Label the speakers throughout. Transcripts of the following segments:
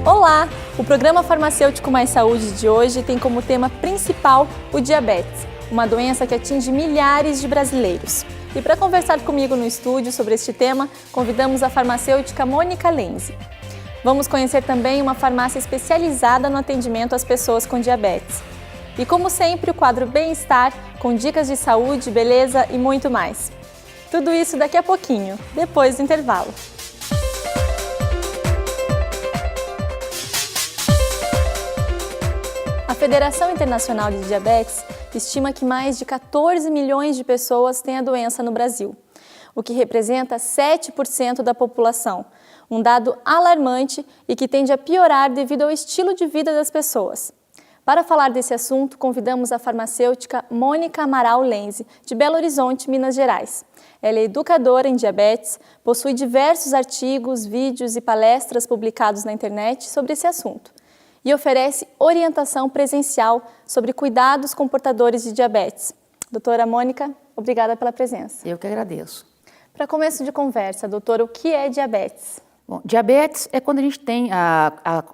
Speaker 1: Olá! O programa Farmacêutico Mais Saúde de hoje tem como tema principal o diabetes, uma doença que atinge milhares de brasileiros. E para conversar comigo no estúdio sobre este tema, convidamos a farmacêutica Mônica Lenzi. Vamos conhecer também uma farmácia especializada no atendimento às pessoas com diabetes. E como sempre, o quadro Bem-Estar, com dicas de saúde, beleza e muito mais. Tudo isso daqui a pouquinho, depois do intervalo. A Federação Internacional de Diabetes estima que mais de 14 milhões de pessoas têm a doença no Brasil, o que representa 7% da população, um dado alarmante e que tende a piorar devido ao estilo de vida das pessoas. Para falar desse assunto, convidamos a farmacêutica Mônica Amaral Lenzi, de Belo Horizonte, Minas Gerais. Ela é educadora em diabetes, possui diversos artigos, vídeos e palestras publicados na internet sobre esse assunto e oferece orientação presencial sobre cuidados com portadores de diabetes. Doutora Mônica, obrigada pela presença.
Speaker 2: Eu que agradeço.
Speaker 1: Para começo de conversa, doutora, o que é diabetes?
Speaker 2: Bom, diabetes é quando a gente tem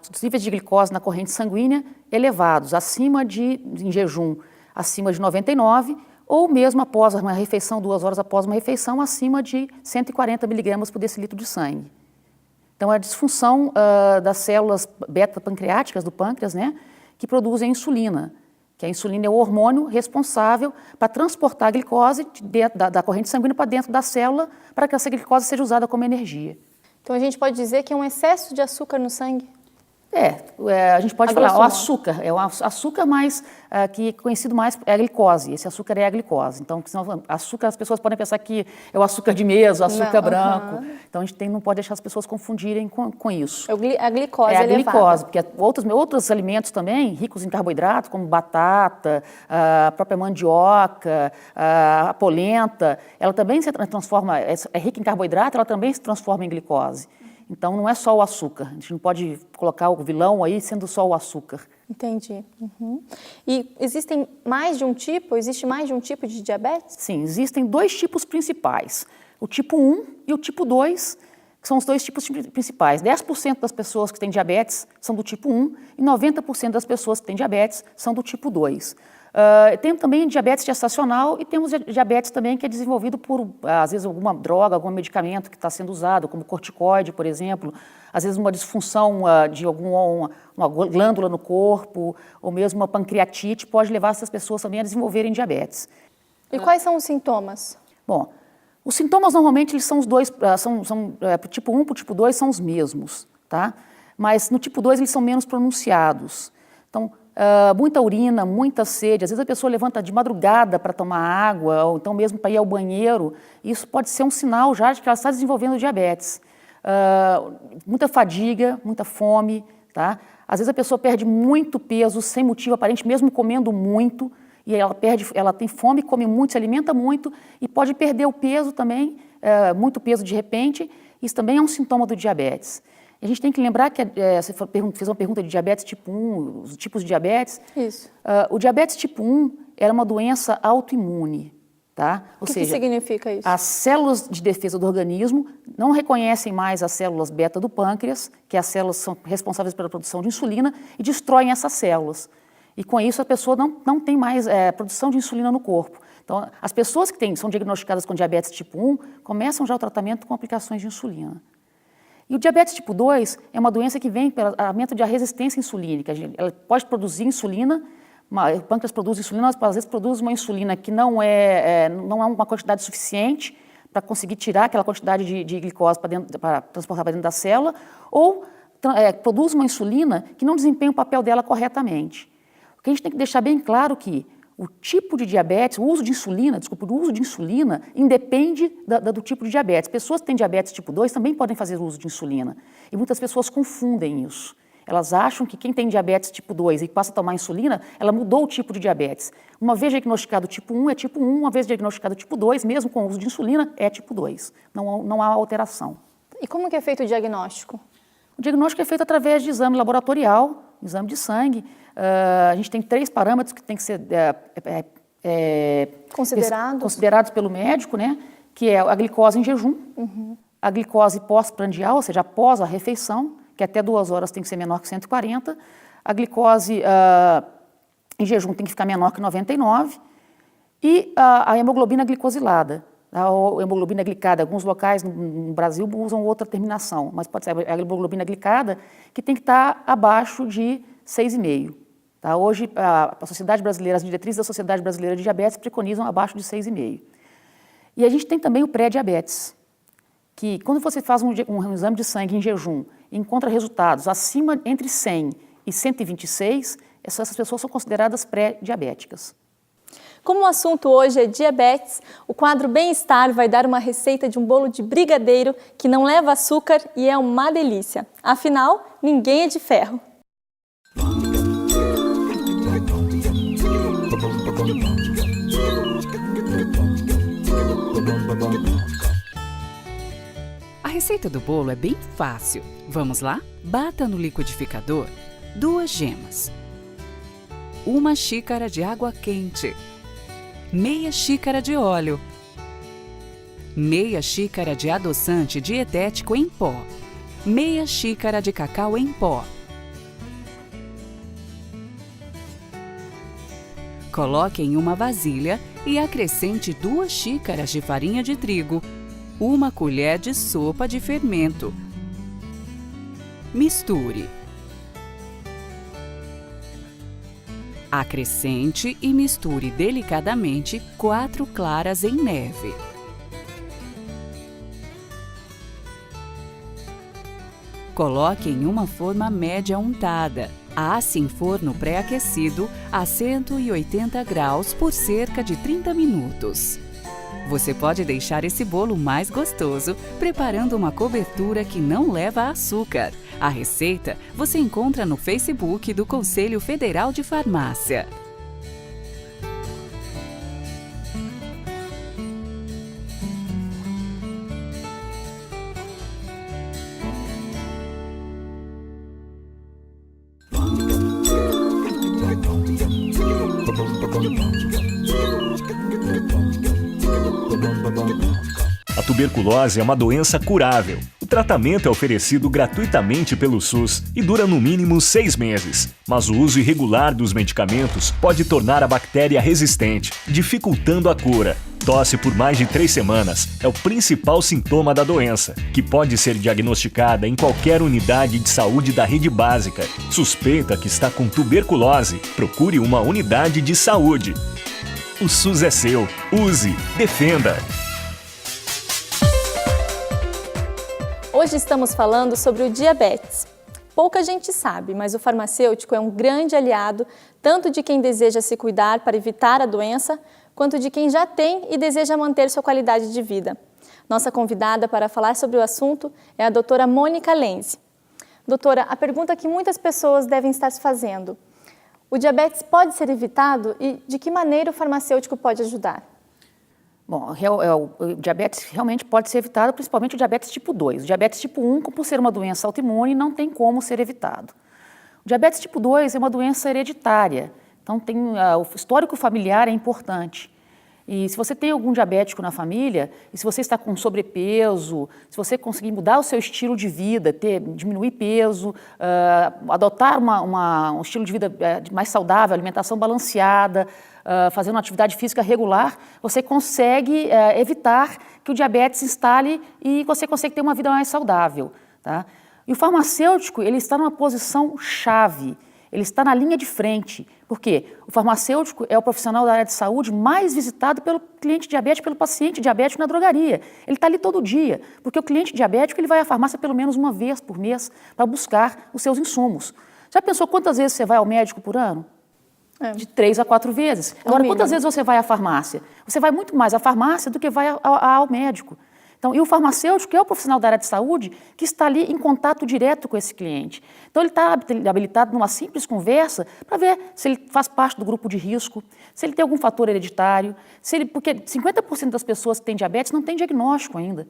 Speaker 2: os níveis de glicose na corrente sanguínea elevados, em jejum, acima de 99, ou mesmo após uma refeição, 2 horas após uma refeição, acima de 140 miligramas por decilitro de sangue. Então, é a disfunção das células beta-pancreáticas do pâncreas, né, que produzem insulina, que a insulina é o hormônio responsável para transportar a glicose da corrente sanguínea para dentro da célula, para que essa glicose seja usada como energia.
Speaker 1: Então, a gente pode dizer que é um excesso de açúcar no sangue?
Speaker 2: A gente pode falar, o açúcar, é o açúcar mais, que é conhecido mais, é a glicose, esse açúcar é a glicose. Então, senão, açúcar, as pessoas podem pensar que é o açúcar de mesa, o açúcar branco. Então, a gente não pode deixar as pessoas confundirem com isso.
Speaker 1: A glicose
Speaker 2: é a
Speaker 1: elevada.
Speaker 2: glicose, porque outros alimentos também, ricos em carboidratos, como batata, a própria mandioca, a polenta, ela também se transforma, é rica em carboidrato, ela também se transforma em glicose. Então, não é só o açúcar. A gente não pode colocar o vilão aí sendo só o açúcar.
Speaker 1: Entendi. E existe mais de um tipo de diabetes?
Speaker 2: Sim, existem 2 tipos principais. O tipo 1 e o tipo 2, que são os 2 tipos principais. 10% das pessoas que têm diabetes são do tipo 1 e 90% das pessoas que têm diabetes são do tipo 2. Tem também diabetes gestacional e temos diabetes também que é desenvolvido por, às vezes, alguma droga, algum medicamento que está sendo usado, como corticoide, por exemplo, às vezes uma disfunção de uma glândula no corpo, ou mesmo uma pancreatite, pode levar essas pessoas também a desenvolverem diabetes.
Speaker 1: E quais são os sintomas?
Speaker 2: Bom, os sintomas normalmente eles são os dois, para o tipo 1 e para o tipo 2 são os mesmos, tá? Mas no tipo 2 eles são menos pronunciados. Então, muita urina, muita sede, às vezes a pessoa levanta de madrugada para tomar água, ou então mesmo para ir ao banheiro, isso pode ser um sinal já de que ela está desenvolvendo diabetes. Muita fadiga, muita fome, tá? Às vezes a pessoa perde muito peso sem motivo aparente, mesmo comendo muito, e ela tem fome, come muito, se alimenta muito, e pode perder o peso também, muito peso de repente, isso também é um sintoma do diabetes. A gente tem que lembrar que você fez uma pergunta de diabetes tipo 1, os tipos de diabetes.
Speaker 1: Isso.
Speaker 2: O diabetes tipo 1 era uma doença autoimune, tá?
Speaker 1: O que significa isso?
Speaker 2: As células de defesa do organismo não reconhecem mais as células beta do pâncreas, que as células são responsáveis pela produção de insulina, e destroem essas células. E com isso a pessoa não tem mais produção de insulina no corpo. Então, as pessoas que são diagnosticadas com diabetes tipo 1 começam já o tratamento com aplicações de insulina. E o diabetes tipo 2 é uma doença que vem pelo aumento da resistência insulínica. Ela pode produzir insulina, o pâncreas produz insulina, mas às vezes produz uma insulina que não é uma quantidade suficiente para conseguir tirar aquela quantidade de glicose para transportar para dentro da célula, ou produz uma insulina que não desempenha o papel dela corretamente. O que a gente tem que deixar bem claro que o tipo de diabetes, o uso de insulina independe do tipo de diabetes. Pessoas que têm diabetes tipo 2 também podem fazer uso de insulina. E muitas pessoas confundem isso. Elas acham que quem tem diabetes tipo 2 e passa a tomar insulina, ela mudou o tipo de diabetes. Uma vez diagnosticado tipo 1, é tipo 1. Uma vez diagnosticado tipo 2, mesmo com o uso de insulina, é tipo 2. Não há alteração.
Speaker 1: E como que é feito o diagnóstico?
Speaker 2: O diagnóstico é feito através de exame laboratorial, exame de sangue. A gente tem 3 parâmetros que tem que ser considerados pelo médico, né? Que é a glicose em jejum, a glicose pós-prandial, ou seja, após a refeição, que até 2 horas tem que ser menor que 140, a glicose em jejum tem que ficar menor que 99, e a hemoglobina glicosilada, a hemoglobina glicada. Alguns locais no Brasil usam outra terminação, mas pode ser a hemoglobina glicada, que tem que estar abaixo de 6,5. Tá? Hoje, a Sociedade Brasileira, as diretrizes da Sociedade Brasileira de Diabetes preconizam abaixo de 6,5. E a gente tem também o pré-diabetes, que quando você faz um exame de sangue em jejum e encontra resultados acima entre 100 e 126, essas pessoas são consideradas pré-diabéticas.
Speaker 1: Como o assunto hoje é diabetes, o quadro Bem-Estar vai dar uma receita de um bolo de brigadeiro que não leva açúcar e é uma delícia. Afinal, ninguém é de ferro.
Speaker 3: A receita do bolo é bem fácil. Vamos lá? Bata no liquidificador 2 gemas, 1 xícara de água quente, meia xícara de óleo, meia xícara de adoçante dietético em pó, meia xícara de cacau em pó. Coloque em uma vasilha e acrescente 2 xícaras de farinha de trigo, 1 colher de sopa de fermento. Misture. Acrescente e misture delicadamente 4 claras em neve. Coloque em uma forma média untada. Asse em forno pré-aquecido a 180 graus por cerca de 30 minutos. Você pode deixar esse bolo mais gostoso preparando uma cobertura que não leva açúcar. A receita você encontra no Facebook do Conselho Federal de Farmácia.
Speaker 4: A tuberculose é uma doença curável. O tratamento é oferecido gratuitamente pelo SUS e dura no mínimo 6 meses. Mas o uso irregular dos medicamentos pode tornar a bactéria resistente, dificultando a cura. Tosse por mais de 3 semanas é o principal sintoma da doença, que pode ser diagnosticada em qualquer unidade de saúde da rede básica. Suspeita que está com tuberculose? Procure uma unidade de saúde. O SUS é seu. Use, defenda.
Speaker 1: Hoje estamos falando sobre o diabetes. Pouca gente sabe, mas o farmacêutico é um grande aliado tanto de quem deseja se cuidar para evitar a doença, quanto de quem já tem e deseja manter sua qualidade de vida. Nossa convidada para falar sobre o assunto é a doutora Mônica Lenzi. Doutora, a pergunta que muitas pessoas devem estar se fazendo: o diabetes pode ser evitado e de que maneira o farmacêutico pode ajudar?
Speaker 2: Bom, o diabetes realmente pode ser evitado, principalmente o diabetes tipo 2. O diabetes tipo 1, por ser uma doença autoimune, não tem como ser evitado. O diabetes tipo 2 é uma doença hereditária, então o histórico familiar é importante. E se você tem algum diabético na família, e se você está com sobrepeso, se você conseguir mudar o seu estilo de vida, diminuir peso, adotar um estilo de vida mais saudável, alimentação balanceada, fazer uma atividade física regular, você consegue evitar que o diabetes se instale e você consegue ter uma vida mais saudável. Tá? E o farmacêutico, ele está numa posição chave, ele está na linha de frente. Por quê? O farmacêutico é o profissional da área de saúde mais visitado pelo cliente diabético, pelo paciente diabético na drogaria. Ele está ali todo dia, porque o cliente diabético ele vai à farmácia pelo menos uma vez por mês para buscar os seus insumos. Já pensou quantas vezes você vai ao médico por ano? De 3 a 4 vezes. Agora, quantas vezes você vai à farmácia? Você vai muito mais à farmácia do que vai ao médico. Então, e o farmacêutico é o profissional da área de saúde que está ali em contato direto com esse cliente. Então, ele está habilitado numa simples conversa para ver se ele faz parte do grupo de risco, se ele tem algum fator hereditário, porque 50% das pessoas que têm diabetes não têm diagnóstico ainda.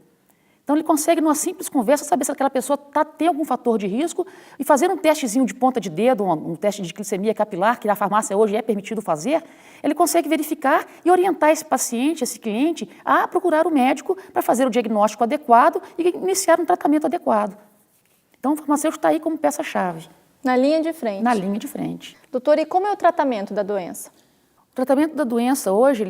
Speaker 2: Então, ele consegue, numa simples conversa, saber se aquela pessoa tem algum fator de risco e fazer um testezinho de ponta de dedo, um teste de glicemia capilar, que na farmácia hoje é permitido fazer, ele consegue verificar e orientar esse paciente, esse cliente, a procurar o médico para fazer o diagnóstico adequado e iniciar um tratamento adequado. Então, o farmacêutico está aí como peça-chave.
Speaker 1: Na linha de frente.
Speaker 2: Na linha de frente.
Speaker 1: Doutora, e como é o tratamento da doença?
Speaker 2: O tratamento da doença hoje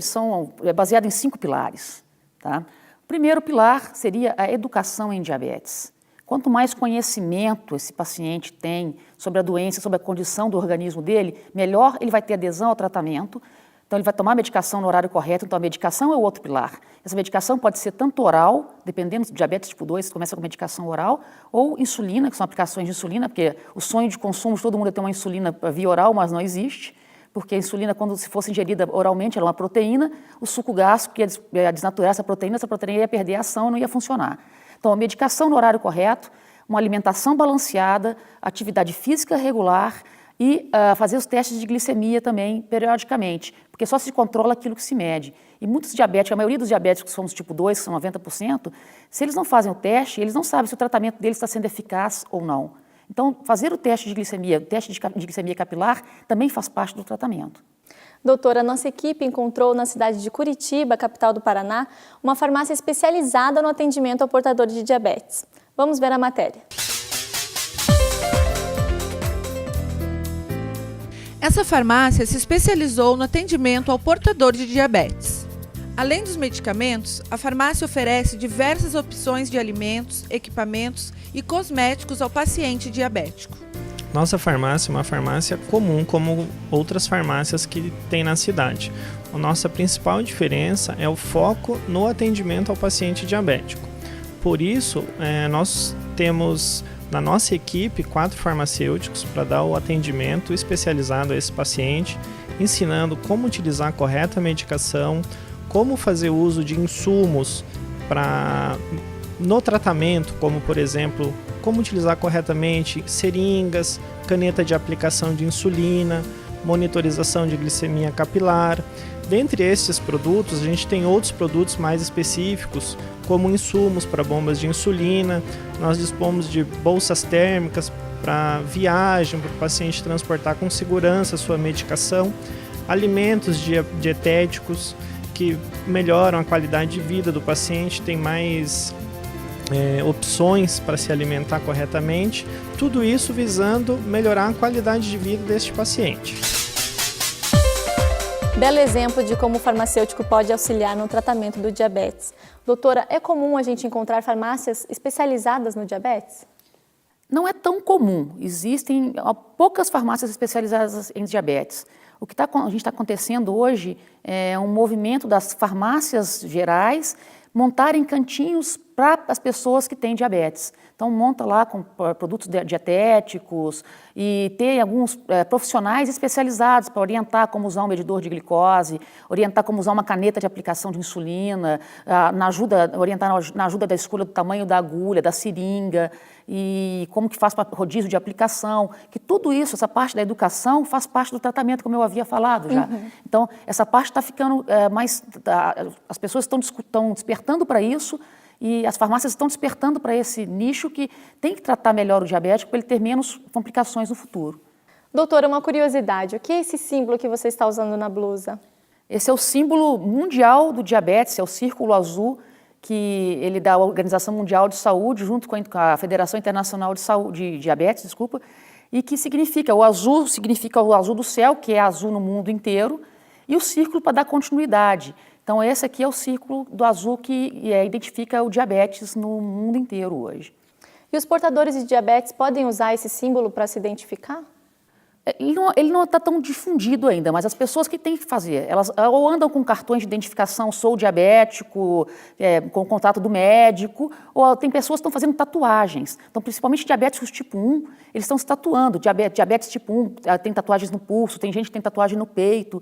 Speaker 2: é baseado em 5 pilares. Tá? O primeiro pilar seria a educação em diabetes. Quanto mais conhecimento esse paciente tem sobre a doença, sobre a condição do organismo dele, melhor ele vai ter adesão ao tratamento. Então, ele vai tomar a medicação no horário correto. Então, a medicação é o outro pilar. Essa medicação pode ser tanto oral, dependendo do diabetes tipo 2, você começa com medicação oral, ou insulina, que são aplicações de insulina, porque o sonho de consumo de todo mundo é ter uma insulina via oral, mas não existe, porque a insulina, quando se fosse ingerida oralmente, ela é uma proteína, o suco gástrico ia desnaturar essa proteína ia perder a ação e não ia funcionar. Então, a medicação no horário correto, uma alimentação balanceada, atividade física regular, e fazer os testes de glicemia também periodicamente, porque só se controla aquilo que se mede. E muitos diabéticos, a maioria dos diabéticos que são dos tipo 2, que são 90%, se eles não fazem o teste, eles não sabem se o tratamento deles está sendo eficaz ou não. Então, fazer o teste de glicemia, o teste de glicemia capilar, também faz parte do tratamento.
Speaker 1: Doutora, a nossa equipe encontrou na cidade de Curitiba, capital do Paraná, uma farmácia especializada no atendimento ao portador de diabetes. Vamos ver a matéria.
Speaker 5: Essa farmácia se especializou no atendimento ao portador de diabetes. Além dos medicamentos, a farmácia oferece diversas opções de alimentos, equipamentos e cosméticos ao paciente diabético.
Speaker 6: Nossa farmácia é uma farmácia comum, como outras farmácias que tem na cidade. A nossa principal diferença é o foco no atendimento ao paciente diabético. Por isso, nós temos na nossa equipe 4 farmacêuticos para dar o atendimento especializado a esse paciente, ensinando como utilizar a correta medicação, como fazer uso de insumos no tratamento, como por exemplo, como utilizar corretamente seringas, caneta de aplicação de insulina, monitorização de glicemia capilar. Dentre esses produtos, a gente tem outros produtos mais específicos, como insumos para bombas de insulina. Nós dispomos de bolsas térmicas para viagem, para o paciente transportar com segurança a sua medicação, alimentos dietéticos que melhoram a qualidade de vida do paciente, tem mais opções para se alimentar corretamente, tudo isso visando melhorar a qualidade de vida deste paciente.
Speaker 1: Belo exemplo de como o farmacêutico pode auxiliar no tratamento do diabetes. Doutora, é comum a gente encontrar farmácias especializadas no diabetes?
Speaker 2: Não é tão comum. Existem poucas farmácias especializadas em diabetes. O que a gente está acontecendo hoje é um movimento das farmácias gerais montarem cantinhos para as pessoas que têm diabetes. Então, monta lá com produtos dietéticos e tem alguns profissionais especializados para orientar como usar um medidor de glicose, orientar como usar uma caneta de aplicação de insulina, orientar na ajuda da escolha do tamanho da agulha, da seringa e como que faz para rodízio de aplicação, que tudo isso, essa parte da educação faz parte do tratamento, como eu havia falado já. Uhum. Então, essa parte está ficando as pessoas estão despertando para isso, e as farmácias estão despertando para esse nicho que tem que tratar melhor o diabético para ele ter menos complicações no futuro.
Speaker 1: Doutora, uma curiosidade, o que é esse símbolo que você está usando na blusa?
Speaker 2: Esse é o símbolo mundial do diabetes, é o círculo azul, que ele dá a Organização Mundial de Saúde, junto com a Federação Internacional de Diabetes, e que significa o azul do céu, que é azul no mundo inteiro, e o círculo para dar continuidade. Então, esse aqui é o círculo do azul que identifica o diabetes no mundo inteiro hoje.
Speaker 1: E os portadores de diabetes podem usar esse símbolo para se identificar?
Speaker 2: Ele não está tão difundido ainda, mas as pessoas que têm que fazer, elas ou andam com cartões de identificação, sou diabético, com o contato do médico, ou tem pessoas que estão fazendo tatuagens. Então, principalmente diabéticos tipo 1, eles estão se tatuando. Diabetes tipo 1 tem tatuagens no pulso, tem gente que tem tatuagem no peito,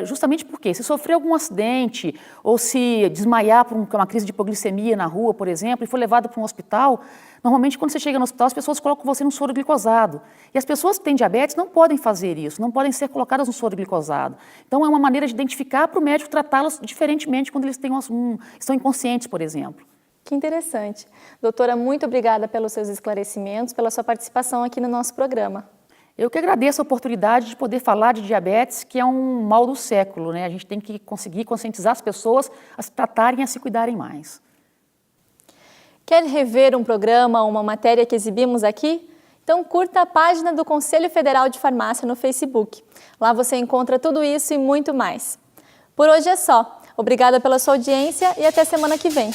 Speaker 2: justamente porque se sofrer algum acidente ou se desmaiar por uma crise de hipoglicemia na rua, por exemplo, e for levado para um hospital, normalmente, quando você chega no hospital, as pessoas colocam você no soro glicosado. E as pessoas que têm diabetes não podem fazer isso, não podem ser colocadas no soro glicosado. Então, é uma maneira de identificar para o médico tratá-las diferentemente quando eles estão inconscientes, por exemplo.
Speaker 1: Que interessante. Doutora, muito obrigada pelos seus esclarecimentos, pela sua participação aqui no nosso programa.
Speaker 2: Eu que agradeço a oportunidade de poder falar de diabetes, que é um mal do século, né? A gente tem que conseguir conscientizar as pessoas a se tratarem e a se cuidarem mais.
Speaker 1: Quer rever um programa ou uma matéria que exibimos aqui? Então curta a página do Conselho Federal de Farmácia no Facebook. Lá você encontra tudo isso e muito mais. Por hoje é só. Obrigada pela sua audiência e até semana que vem.